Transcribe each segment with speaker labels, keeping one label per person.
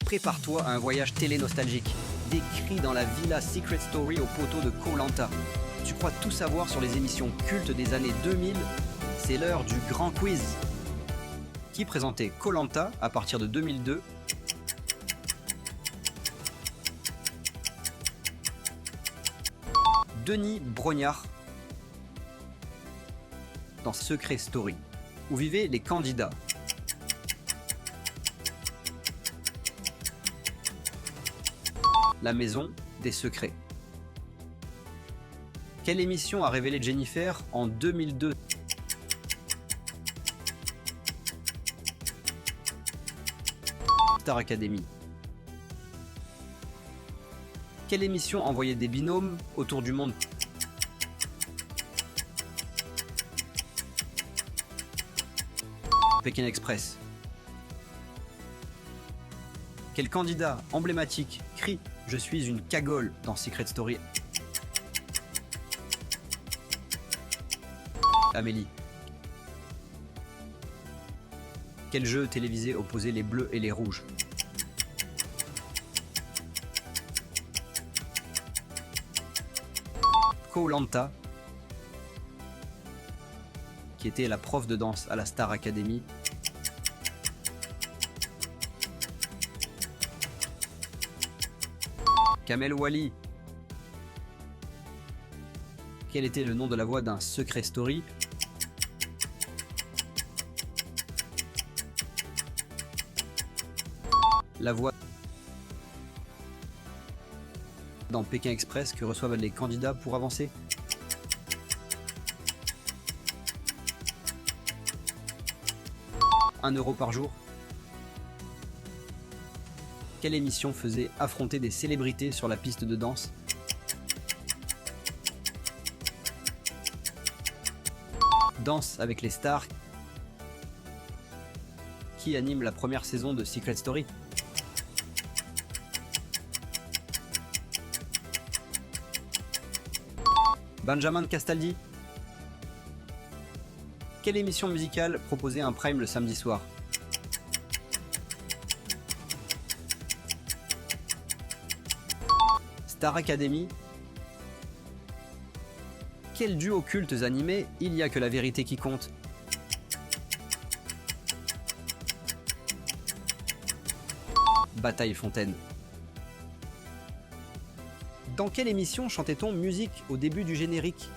Speaker 1: Prépare-toi à un voyage télé nostalgique, décrit dans la Villa Secret Story au poteau de Koh Lanta. Tu crois tout savoir sur les émissions cultes des années 2000? C'est l'heure du grand quiz. Qui présentait Koh Lanta à partir de 2002? Denis Brognard dans Secret Story, où vivaient les candidats. La maison des secrets. Quelle émission a révélé Jennifer en 2002? Star Academy. Quelle émission envoyait des binômes autour du monde? Pékin Express. Quel candidat emblématique crie « Je suis une cagole » dans Secret Story? Amélie. Quel jeu télévisé opposait les bleus et les rouges? Koh Lanta, qui était la prof de danse à la Star Academy. Kamel Wally. Quel était le nom de la voix d'un Secret Story? La voix dans Pékin Express que reçoivent les candidats pour avancer. €1 par jour. Quelle émission faisait affronter des célébrités sur la piste de danse? Danse avec les stars. Qui anime la première saison de Secret Story? Benjamin Castaldi. Quelle émission musicale proposait un prime le samedi soir? Star Academy. Quel duo cultes animé Il y a que la vérité qui compte? Bataille Fontaine. Dans quelle émission chantait-on musique au début du générique?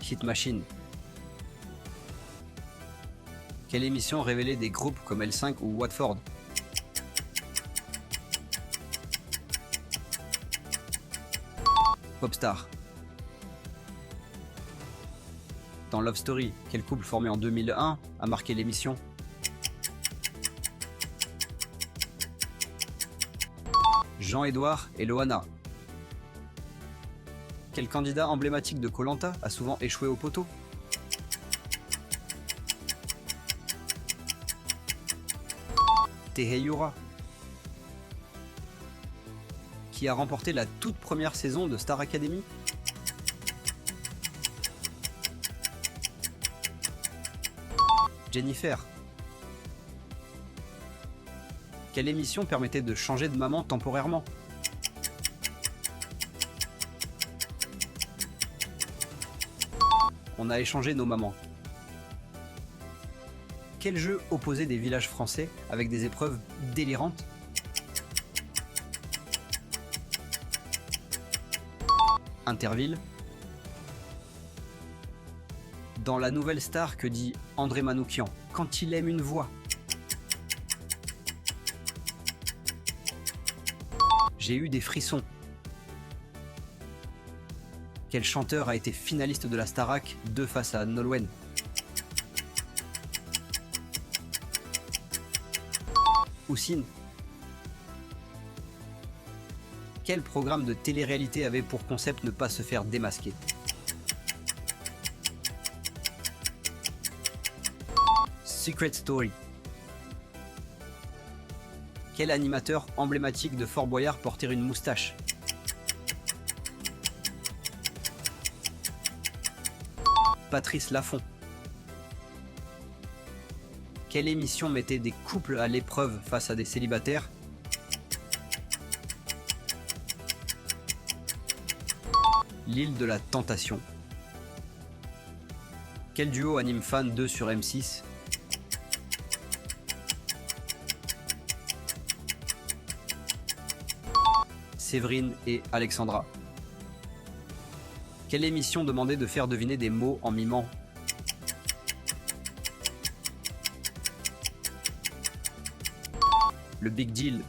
Speaker 1: Hit Machine. Quelle émission révélait des groupes comme L5 ou Watford? Popstar. Dans Love Story, quel couple formé en 2001 a marqué l'émission? Jean-Édouard et Loana. Quel candidat emblématique de Koh Lanta a souvent échoué au poteau? Teheyura. Qui a remporté la toute première saison de Star Academy? Jennifer. Quelle émission permettait de changer de maman temporairement? On a échangé nos mamans. Quel jeu opposait des villages français avec des épreuves délirantes? Interville. Dans La Nouvelle Star, que dit André Manoukian quand il aime une voix? J'ai eu des frissons. Quel chanteur a été finaliste de la Starac 2 face à Nolwenn? Houssine. Quel programme de télé-réalité avait pour concept ne pas se faire démasquer? Secret Story. Quel animateur emblématique de Fort Boyard portait une moustache? Patrice Laffont. Quelle émission mettait des couples à l'épreuve face à des célibataires? L'île de la Tentation. Quel duo anime Fan 2 sur M6? Séverine et Alexandra. Quelle émission demandait de faire deviner des mots en mimant? Le Big Deal.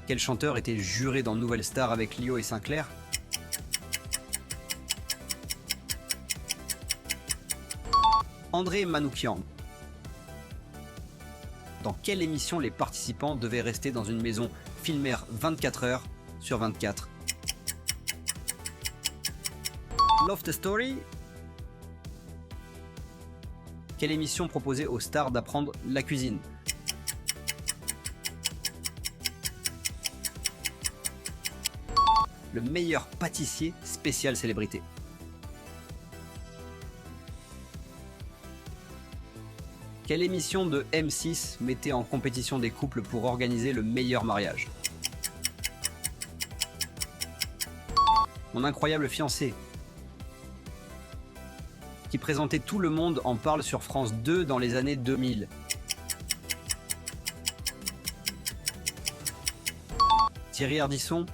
Speaker 1: Quel chanteur était juré dans Nouvelle Star avec Lio et Sinclair? André Manoukian. Dans quelle émission les participants devaient rester dans une maison filmère 24 heures sur 24? Love the Story. Quelle émission proposait aux stars d'apprendre la cuisine? Le meilleur pâtissier spécial célébrité. Quelle émission de M6 mettait en compétition des couples pour organiser le meilleur mariage? Mon incroyable fiancé, qui présentait Tout le monde en parle sur France 2 dans les années 2000. Thierry Ardisson.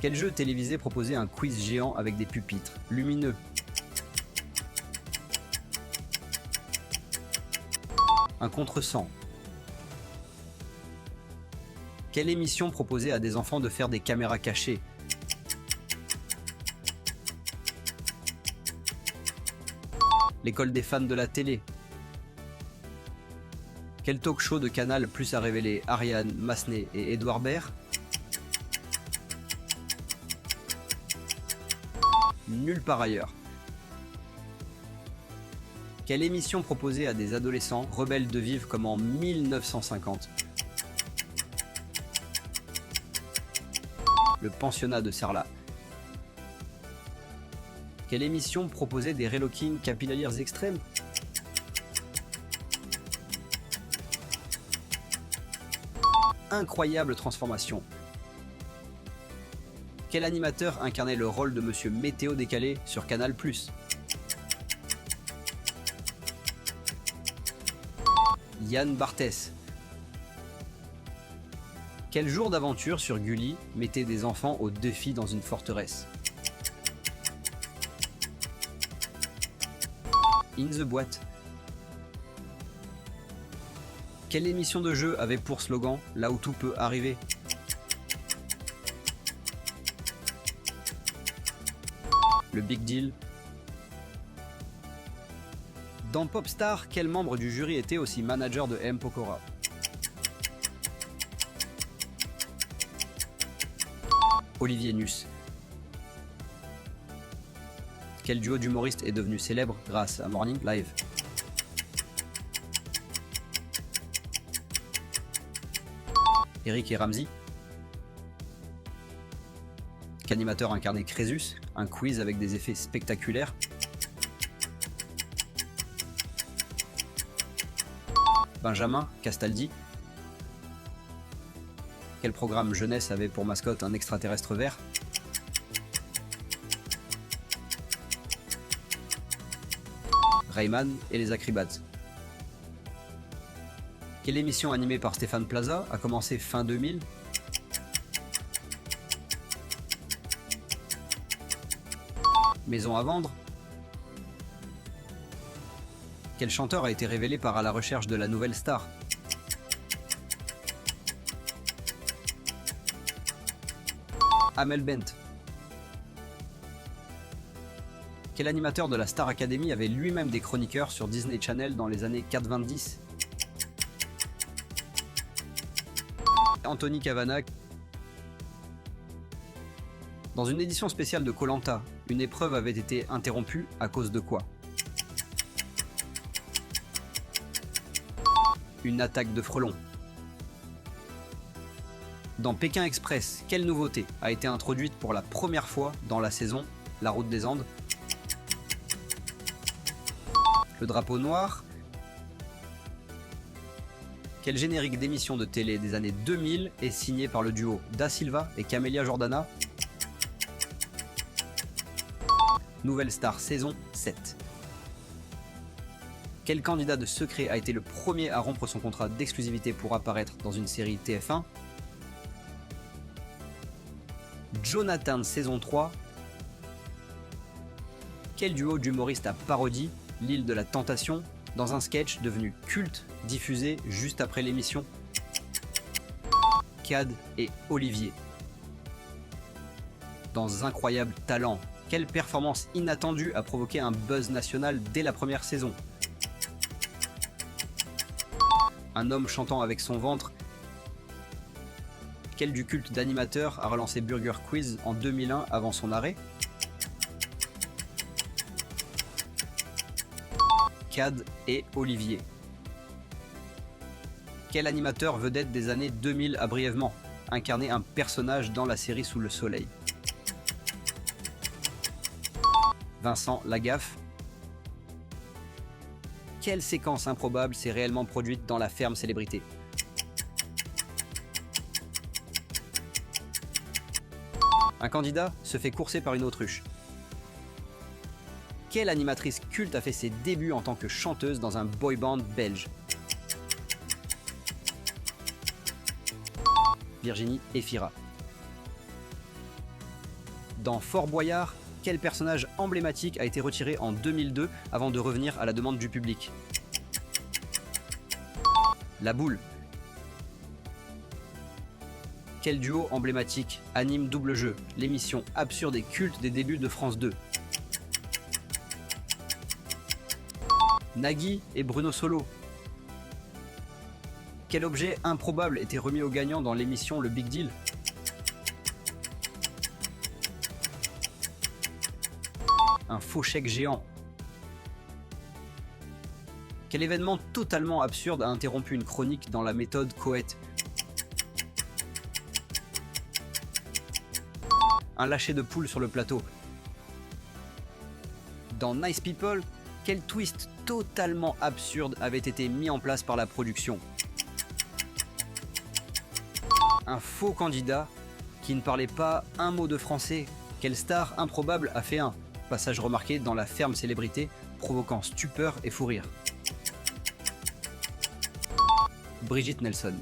Speaker 1: Quel jeu télévisé proposait un quiz géant avec des pupitres lumineux? Un contresens. Quelle émission proposait à des enfants de faire des caméras cachées? L'école des fans de la télé. Quel talk show de Canal Plus a révélé Ariane, Massenet et Édouard Baird? Nulle part ailleurs. Quelle émission proposait à des adolescents rebelles de vivre comme en 1950? Le pensionnat de Sarlat. Quelle émission proposait des relooking capillaires extrêmes? Incroyable transformation. Quel animateur incarnait le rôle de Monsieur Météo décalé sur Canal+? Yann Barthès. Quel jour d'aventure sur Gulli mettait des enfants au défi dans une forteresse? In the Boîte. Quelle émission de jeu avait pour slogan « Là où tout peut arriver » ? Le Big Deal. Dans Popstar, quel membre du jury était aussi manager de M. Pokora? Olivier Nuss. Quel duo d'humoristes est devenu célèbre grâce à Morning Live? Eric et Ramzy. Qu'animateur incarnait Crésus, un quiz avec des effets spectaculaires? Benjamin Castaldi. Quel programme jeunesse avait pour mascotte un extraterrestre vert? Rayman et les Acribates. Quelle émission animée par Stéphane Plaza a commencé fin 2000? Maison à vendre. Quel chanteur a été révélé par À la recherche de la nouvelle star? Amel Bent. Quel animateur de la Star Academy avait lui-même des chroniqueurs sur Disney Channel dans les années 90? Anthony Cavanaugh. Dans une édition spéciale de Koh-Lanta, une épreuve avait été interrompue à cause de quoi? Une attaque de frelons. Dans Pékin Express, quelle nouveauté a été introduite pour la première fois dans la saison La Route des Andes? Le drapeau noir. Quel générique d'émission de télé des années 2000 est signé par le duo Da Silva et Camélia Jordana? Nouvelle Star saison 7. Quel candidat de secret a été le premier à rompre son contrat d'exclusivité pour apparaître dans une série TF1? Jonathan saison 3. Quel duo d'humoristes a parodie l'île de la Tentation dans un sketch devenu culte diffusé juste après l'émission? Cad et Olivier. Dans Incroyable Talent, quelle performance inattendue a provoqué un buzz national dès la première saison? Un homme chantant avec son ventre. Quel du culte d'animateur a relancé Burger Quiz en 2001 avant son arrêt? Cad et Olivier. Quel animateur vedette des années 2000 a brièvement incarné un personnage dans la série Sous le Soleil? Vincent Lagaffe. Quelle séquence improbable s'est réellement produite dans La Ferme Célébrité? Un candidat se fait courser par une autruche. Quelle animatrice culte a fait ses débuts en tant que chanteuse dans un boy band belge? Virginie Efira. Dans Fort Boyard, quel personnage emblématique a été retiré en 2002 avant de revenir à la demande du public? La Boule. Quel duo emblématique anime Double Jeu, l'émission absurde et culte des débuts de France 2? Nagui et Bruno Solo. Quel objet improbable était remis aux gagnants dans l'émission Le Big Deal? Un faux chèque géant. Quel événement totalement absurde a interrompu une chronique dans la méthode Coët? Un lâcher de poule sur le plateau. Dans Nice People, quel twist totalement absurde avait été mis en place par la production? Un faux candidat qui ne parlait pas un mot de français. Quelle star improbable a fait un passage remarqué dans La Ferme Célébrité, provoquant stupeur et fou rire? Brigitte Nelson.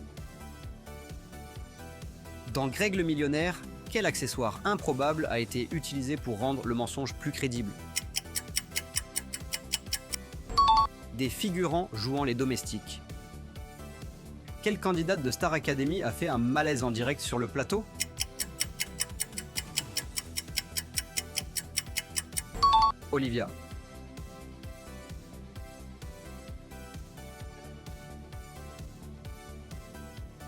Speaker 1: Dans Greg le millionnaire, quel accessoire improbable a été utilisé pour rendre le mensonge plus crédible? Des figurants jouant les domestiques. Quelle candidate de Star Academy a fait un malaise en direct sur le plateau? Olivia.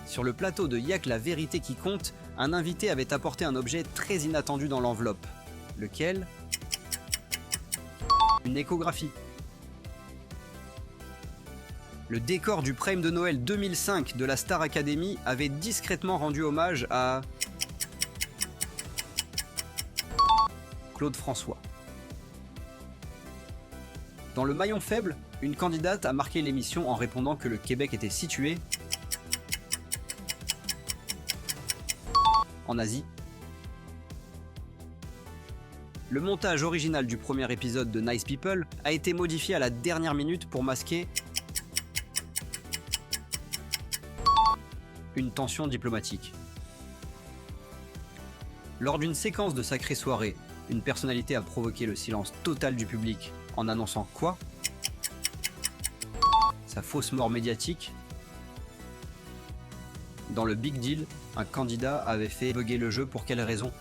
Speaker 1: Sur le plateau de Yak la vérité qui compte, un invité avait apporté un objet très inattendu dans l'enveloppe. Lequel? Une échographie. Le décor du Prime de Noël 2005 de la Star Academy avait discrètement rendu hommage à Claude François. Dans le maillon faible, une candidate a marqué l'émission en répondant que le Québec était situé en Asie. Le montage original du premier épisode de Nice People a été modifié à la dernière minute pour masquer une tension diplomatique. Lors d'une séquence de Sacrée Soirée, une personnalité a provoqué le silence total du public en annonçant quoi? Sa fausse mort médiatique. Dans le Big Deal, un candidat avait fait bugger le jeu pour quelle raison?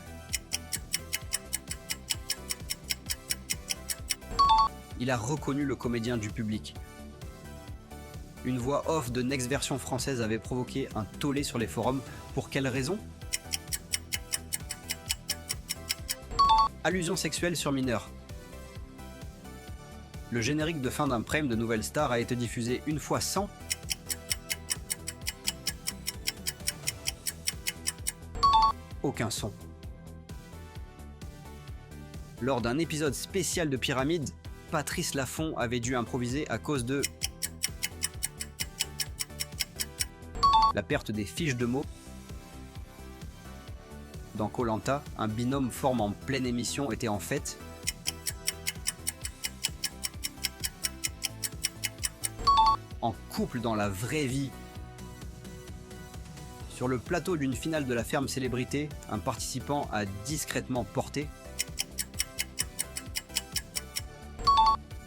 Speaker 1: Il a reconnu le comédien du public. Une voix off de Next version française avait provoqué un tollé sur les forums. Pour quelle raison? Allusion sexuelle sur mineurs. Le générique de fin d'un prime de Nouvelle Star a été diffusé une fois sans aucun son. Lors d'un épisode spécial de Pyramide, Patrice Laffont avait dû improviser à cause de la perte des fiches de mots. Dans Koh Lanta, un binôme forme en pleine émission était en fait en couple dans la vraie vie. Sur le plateau d'une finale de la ferme célébrité, un participant a discrètement porté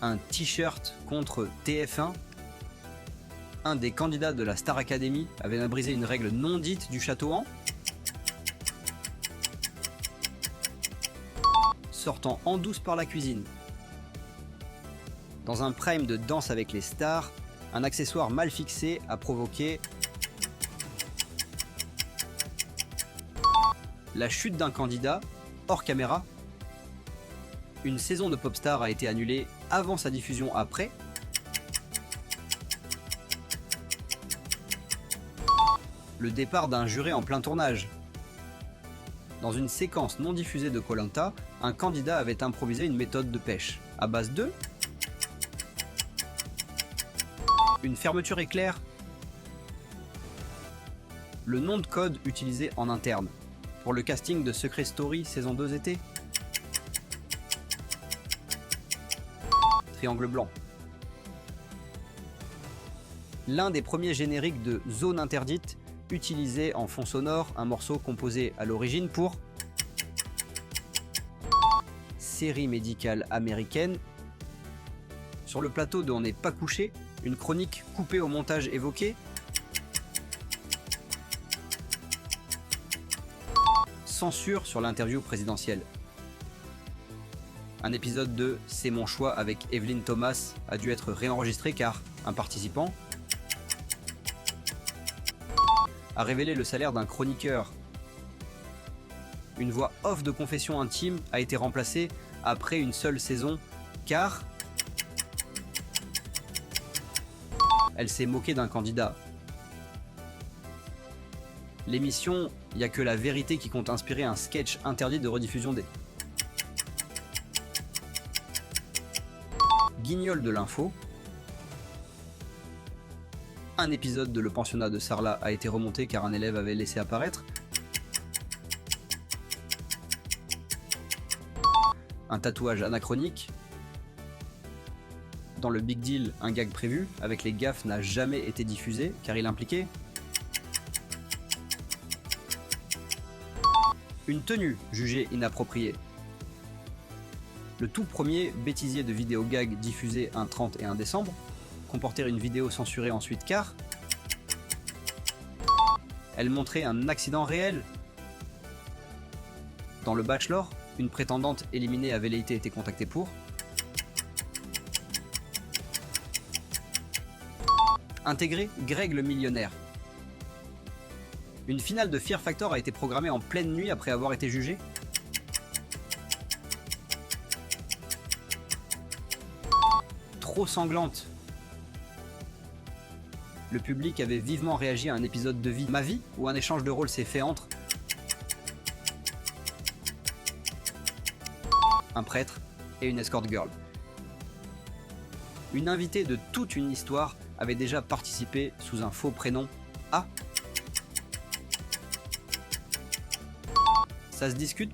Speaker 1: un t-shirt contre TF1. Un des candidats de la Star Academy avait même brisé une règle non dite du château Han. Sortant en douce par la cuisine. Dans un prime de Danse avec les stars, un accessoire mal fixé a provoqué la chute d'un candidat hors caméra. Une saison de Popstar a été annulée avant sa diffusion après. Le départ d'un juré en plein tournage. Dans une séquence non diffusée de Koh Lanta, un candidat avait improvisé une méthode de pêche à base de une fermeture éclair. Le nom de code utilisé en interne pour le casting de Secret Story saison 2 été. Triangle blanc. L'un des premiers génériques de Zone interdite utilisait en fond sonore un morceau composé à l'origine pour série médicale américaine. Sur le plateau de On n'est pas couché, une chronique coupée au montage évoquée. Censure sur l'interview présidentielle. Un épisode de C'est mon choix avec Evelyn Thomas a dû être réenregistré car un participant a révélé le salaire d'un chroniqueur. Une voix off de confession intime a été remplacée après une seule saison car elle s'est moquée d'un candidat. L'émission Y a que la vérité qui compte inspirer un sketch interdit de rediffusion des Guignol de l'info. Un épisode de Le pensionnat de Sarlat a été remonté car un élève avait laissé apparaître un tatouage anachronique. Dans le Big Deal, un gag prévu avec les gaffes n'a jamais été diffusé car il impliquait une tenue jugée inappropriée. Le tout premier bêtisier de vidéo gag diffusé un 31 décembre comportait une vidéo censurée ensuite car elle montrait un accident réel. Dans Le Bachelor, une prétendante éliminée a velléité été contactée pour intégrer Greg le millionnaire. Une finale de Fear Factor a été programmée en pleine nuit après avoir été jugée trop sanglante. Le public avait vivement réagi à un épisode de Vie, Ma vie, où un échange de rôles s'est fait entre un prêtre et une escort girl. Une invitée de toute une histoire avait déjà participé sous un faux prénom A. Ça se discute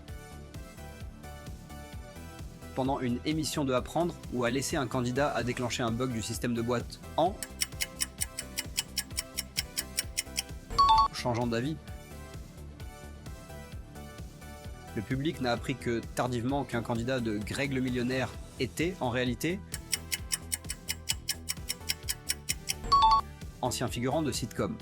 Speaker 1: pendant une émission de Apprendre où a laissé un candidat à déclencher un bug du système de boîte en changeant d'avis. Le public n'a appris que tardivement qu'un candidat de Greg le millionnaire était en réalité ancien figurant de sitcom.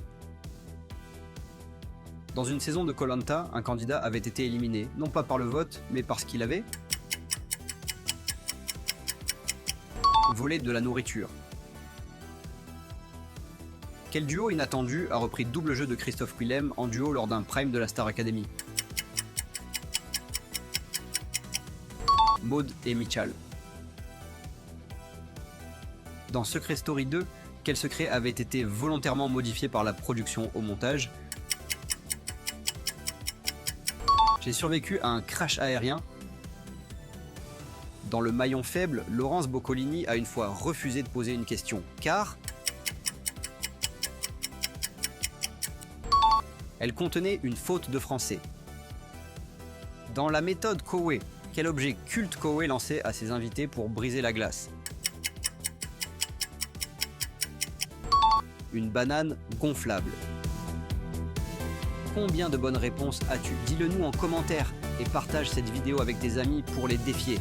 Speaker 1: Dans une saison de Koh Lanta, un candidat avait été éliminé, non pas par le vote, mais parce qu'il avait volé de la nourriture. Quel duo inattendu a repris Double jeu de Christophe Willem en duo lors d'un prime de la Star Academy? Maud et Mitchell. Dans Secret Story 2, quel secret avait été volontairement modifié par la production au montage? J'ai survécu à un crash aérien. Dans le maillon faible, Laurence Boccolini a une fois refusé de poser une question, car elle contenait une faute de français. Dans la méthode Coe, quel objet culte Coe lançait à ses invités pour briser la glace? Une banane gonflable. Combien de bonnes réponses as-tu? Dis-le nous en commentaire et partage cette vidéo avec tes amis pour les défier.